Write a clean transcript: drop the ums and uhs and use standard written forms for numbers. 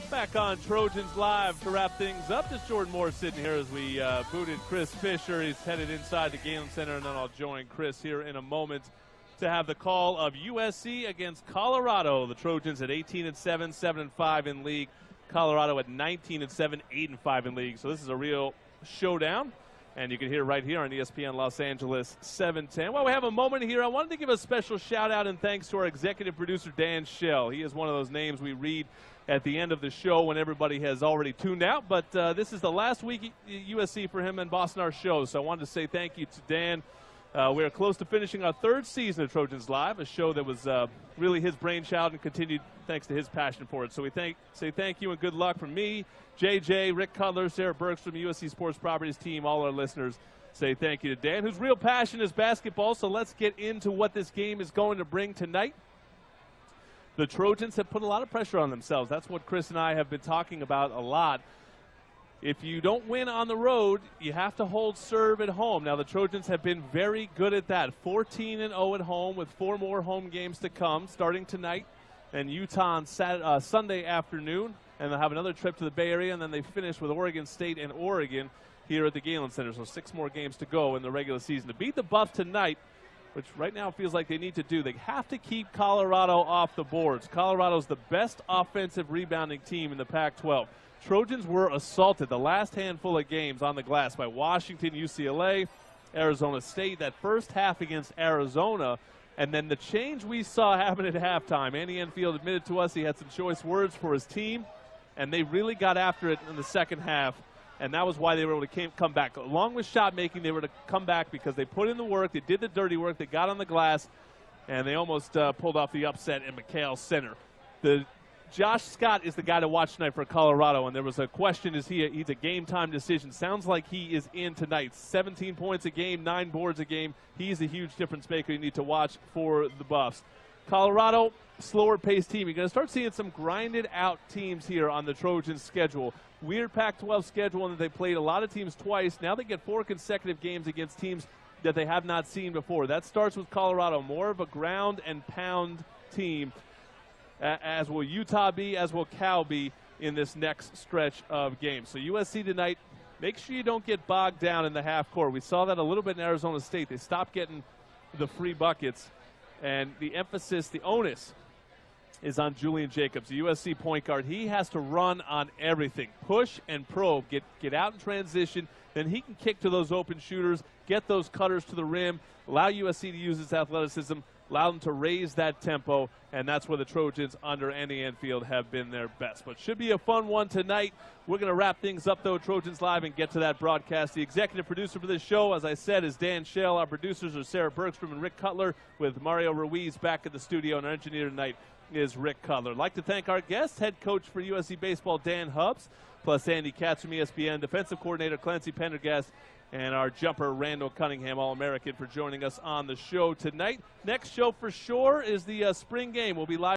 Back on Trojans Live to wrap things up. Just Jordan Moore sitting here as we booted Chris Fisher. He's headed inside the Galen Center, and then I'll join Chris here in a moment to have the call of USC against Colorado. The Trojans at 18-7, 7-5 in league. Colorado at 19-7, 8-5 in league. So this is a real showdown. And you can hear right here on ESPN Los Angeles 710. Well, we have a moment here. I wanted to give a special shout out and thanks to our executive producer, Dan Schell. He is one of those names we read at the end of the show when everybody has already tuned out. But this is the last week USC for him and Boston, our show. So I wanted to say thank you to Dan. We are close to finishing our third season of Trojans Live, a show that was really his brainchild and continued thanks to his passion for it. So we say thank you and good luck from me, JJ, Rick Cutler, Sarah Bergstrom, USC Sports Properties team, all our listeners. Say thank you to Dan, whose real passion is basketball. So let's get into what this game is going to bring tonight. The Trojans have put a lot of pressure on themselves. That's what Chris and I have been talking about a lot. If you don't win on the road, you have to hold serve at home. Now, the Trojans have been very good at that. 14-0 at home with 4 more home games to come, starting tonight and Utah on Sunday afternoon. And they'll have another trip to the Bay Area, and then they finish with Oregon State and Oregon here at the Galen Center. So 6 more games to go in the regular season. To beat the Buffs tonight, which right now feels like they need to do, they have to keep Colorado off the boards. Colorado's the best offensive rebounding team in the Pac-12. Trojans were assaulted the last handful of games on the glass by Washington, UCLA, Arizona State. That first half against Arizona, and then the change we saw happen at halftime. Andy Enfield admitted to us he had some choice words for his team, and they really got after it in the second half, and that was why they were able to come back. Along with shot making, they were to come back because they put in the work, they did the dirty work, they got on the glass, and they almost pulled off the upset in McHale Center. Josh Scott is the guy to watch tonight for Colorado, and there was a question, he's a game-time decision. Sounds like he is in tonight. 17 points a game, 9 boards a game. He's a huge difference maker you need to watch for the Buffs. Colorado, slower-paced team. You're going to start seeing some grinded-out teams here on the Trojans' schedule. Weird Pac-12 schedule, and they played a lot of teams twice. Now they get 4 consecutive games against teams that they have not seen before. That starts with Colorado, more of a ground-and-pound team, as will Utah be, as will Cal be in this next stretch of games. So USC tonight, make sure you don't get bogged down in the half court. We saw that a little bit in Arizona State. They stopped getting the free buckets, and the emphasis, the onus, is on Julian Jacobs, the USC point guard. He has to run on everything, push and probe, get out in transition. Then he can kick to those open shooters, get those cutters to the rim, allow USC to use its athleticism, allow them to raise that tempo, and that's where the Trojans under Andy Enfield have been their best. But should be a fun one tonight. We're going to wrap things up, though, Trojans Live, and get to that broadcast. The executive producer for this show, as I said, is Dan Schell. Our producers are Sarah Bergstrom and Rick Cutler, with Mario Ruiz back at the studio, and our engineer tonight is Rick Cutler. I'd like to thank our guest, head coach for USC Baseball, Dan Hubbs, plus Andy Katz from ESPN, defensive coordinator Clancy Pendergast, and our jumper, Randall Cunningham, All-American, for joining us on the show tonight. Next show for sure is the spring game. We'll be live.